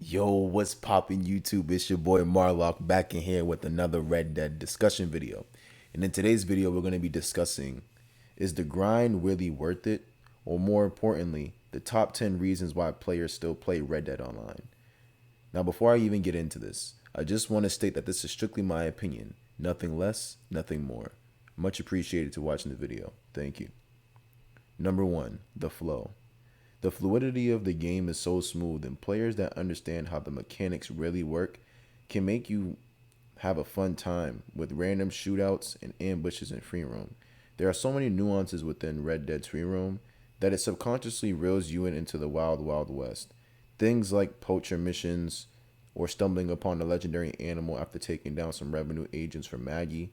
Yo, what's poppin' YouTube? It's your boy Marlock back in here with another Red Dead discussion video. And in today's video, we're going to be discussing, is the grind really worth it? Or more importantly, the top 10 reasons why players still play Red Dead Online. Now, before I even get into this, I just want to state that this is strictly my opinion. Nothing less, nothing more. Much appreciated to watching the video. Thank you. Number 1, the flow. The fluidity of the game is so smooth, and players that understand how the mechanics really work can make you have a fun time with random shootouts and ambushes in free roam. There are so many nuances within Red Dead's free roam that it subconsciously reels you in into the wild, wild west. Things like poacher missions or stumbling upon a legendary animal after taking down some revenue agents for Maggie,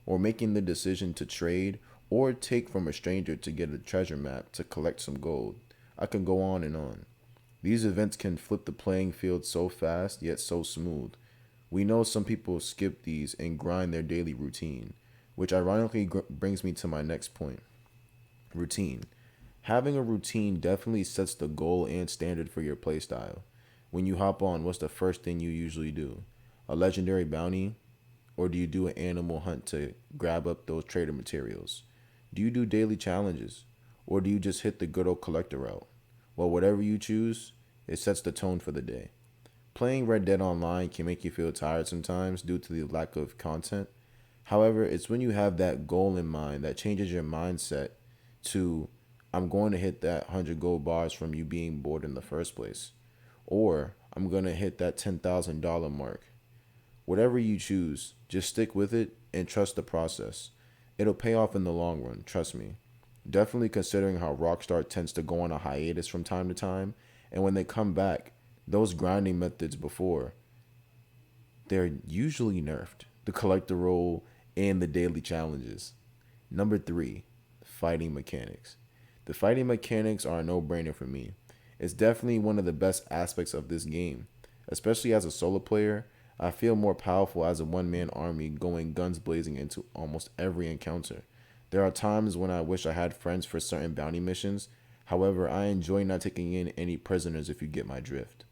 or making the decision to trade or take from a stranger to get a treasure map to collect some gold. I can go on and on. These events can flip the playing field so fast yet so smooth. We know some people skip these and grind their daily routine, which ironically brings me to my next point. Routine. Having a routine definitely sets the goal and standard for your playstyle. When you hop on, what's the first thing you usually do? A legendary bounty? Or do you do an animal hunt to grab up those trader materials? Do you do daily challenges? Or do you just hit the good old collector route? Well, whatever you choose, it sets the tone for the day. Playing Red Dead Online can make you feel tired sometimes due to the lack of content. However, it's when you have that goal in mind that changes your mindset to, I'm going to hit that 100 gold bars from you being bored in the first place. Or, I'm going to hit that $10,000 mark. Whatever you choose, just stick with it and trust the process. It'll pay off in the long run, trust me. Definitely considering how Rockstar tends to go on a hiatus from time to time, and when they come back, those grinding methods before, they're usually nerfed. The collector role and the daily challenges. Number 3, fighting mechanics. The fighting mechanics are a no-brainer for me. It's definitely one of the best aspects of this game. Especially as a solo player, I feel more powerful as a one-man army going guns blazing into almost every encounter. There are times when I wish I had friends for certain bounty missions. However, I enjoy not taking in any prisoners if you get my drift.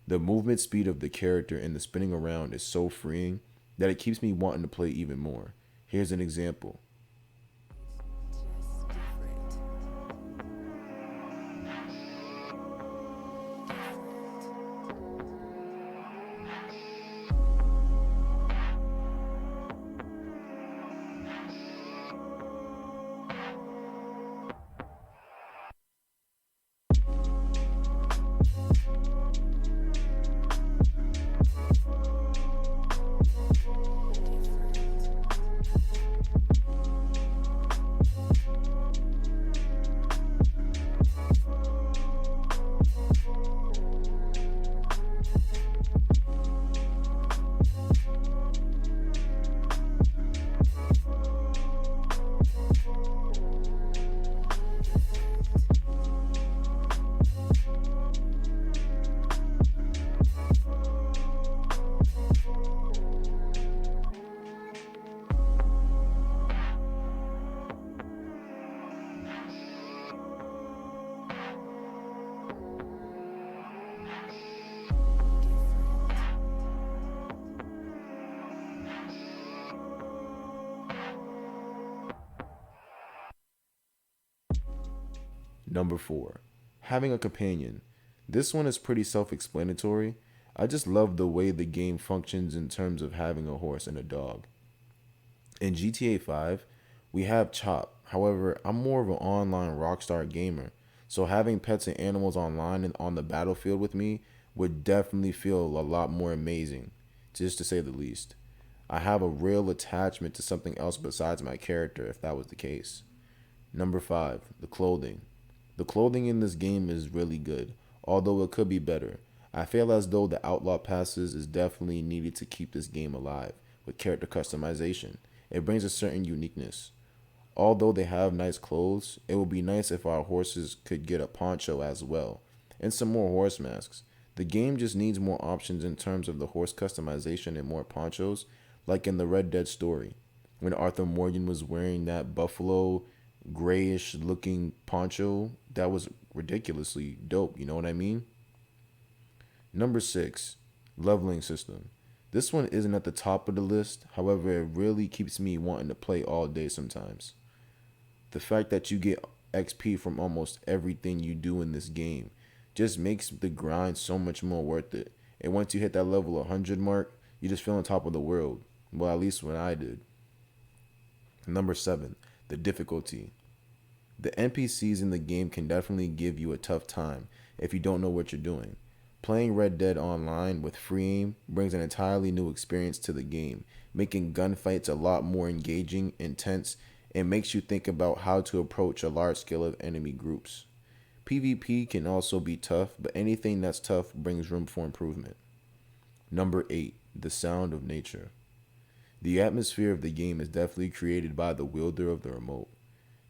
The movement speed of the character and the spinning around is so freeing that it keeps me wanting to play even more. Here's an example. Number 4, having a companion. This one is pretty self explanatory. I just love the way the game functions in terms of having a horse and a dog. In GTA 5, we have Chop. However, I'm more of an online Rockstar gamer, so having pets and animals online and on the battlefield with me would definitely feel a lot more amazing, just to say the least. I have a real attachment to something else besides my character if that was the case. Number 5, the clothing. The clothing in this game is really good, although it could be better. I feel as though the outlaw passes is definitely needed to keep this game alive with character customization. It brings a certain uniqueness. Although they have nice clothes, it would be nice if our horses could get a poncho as well, and some more horse masks. The game just needs more options in terms of the horse customization and more ponchos, like in the Red Dead story, when Arthur Morgan was wearing that buffalo grayish looking poncho. That was ridiculously dope, you know what I mean? Number 6, leveling system. This one isn't at the top of the list, however, it really keeps me wanting to play all day sometimes. The fact that you get XP from almost everything you do in this game just makes the grind so much more worth it. And once you hit that level 100 mark, you just feel on top of the world. Well, at least when I did. Number 7, the difficulty. The NPCs in the game can definitely give you a tough time if you don't know what you're doing. Playing Red Dead Online with free aim brings an entirely new experience to the game, making gunfights a lot more engaging, intense, and makes you think about how to approach a large scale of enemy groups. PvP can also be tough, but anything that's tough brings room for improvement. Number 8, the sound of nature. The atmosphere of the game is definitely created by the wielder of the remote.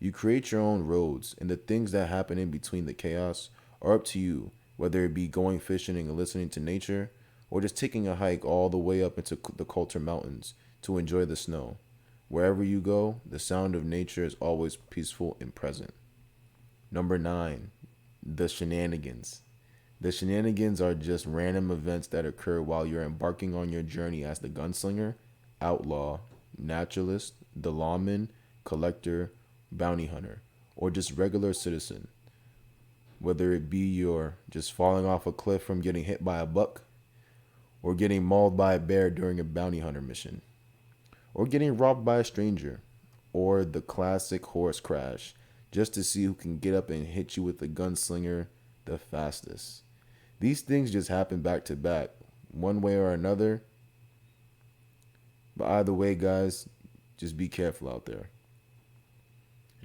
You create your own roads, and the things that happen in between the chaos are up to you, whether it be going fishing and listening to nature, or just taking a hike all the way up into the Coulter Mountains to enjoy the snow. Wherever you go, the sound of nature is always peaceful and present. Number 9, the shenanigans. The shenanigans are just random events that occur while you're embarking on your journey as the gunslinger, outlaw, naturalist, the lawman, collector, bounty hunter, or just regular citizen. Whether it be you're just falling off a cliff from getting hit by a buck, or getting mauled by a bear during a bounty hunter mission, or getting robbed by a stranger, or the classic horse crash, just to see who can get up and hit you with the gunslinger the fastest. These things just happen back to back, one way or another. But either way, guys, just be careful out there.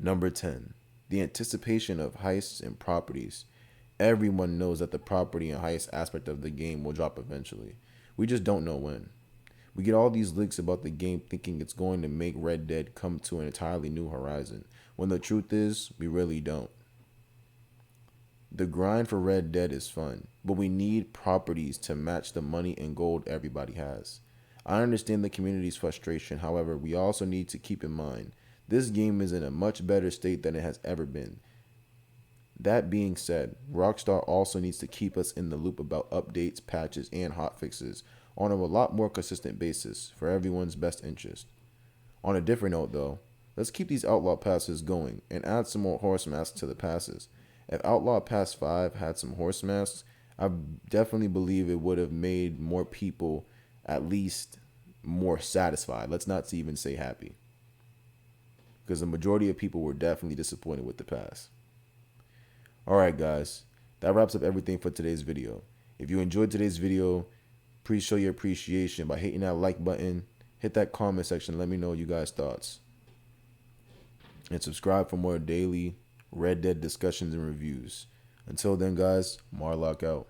Number 10, the anticipation of heists and properties. Everyone knows that the property and heist aspect of the game will drop eventually. We just don't know when. We get all these leaks about the game thinking it's going to make Red Dead come to an entirely new horizon, when the truth is, we really don't. The grind for Red Dead is fun, but we need properties to match the money and gold everybody has. I understand the community's frustration, however, we also need to keep in mind, this game is in a much better state than it has ever been. That being said, Rockstar also needs to keep us in the loop about updates, patches, and hotfixes on a lot more consistent basis for everyone's best interest. On a different note though, let's keep these Outlaw passes going and add some more horse masks to the passes. If Outlaw Pass 5 had some horse masks, I definitely believe it would have made more people at least more satisfied. Let's not even say happy. Because the majority of people were definitely disappointed with the pass. Alright guys, that wraps up everything for today's video. If you enjoyed today's video, please show your appreciation by hitting that like button, hit that comment section, let me know you guys' thoughts. And subscribe for more daily Red Dead discussions and reviews. Until then guys, Marlock out.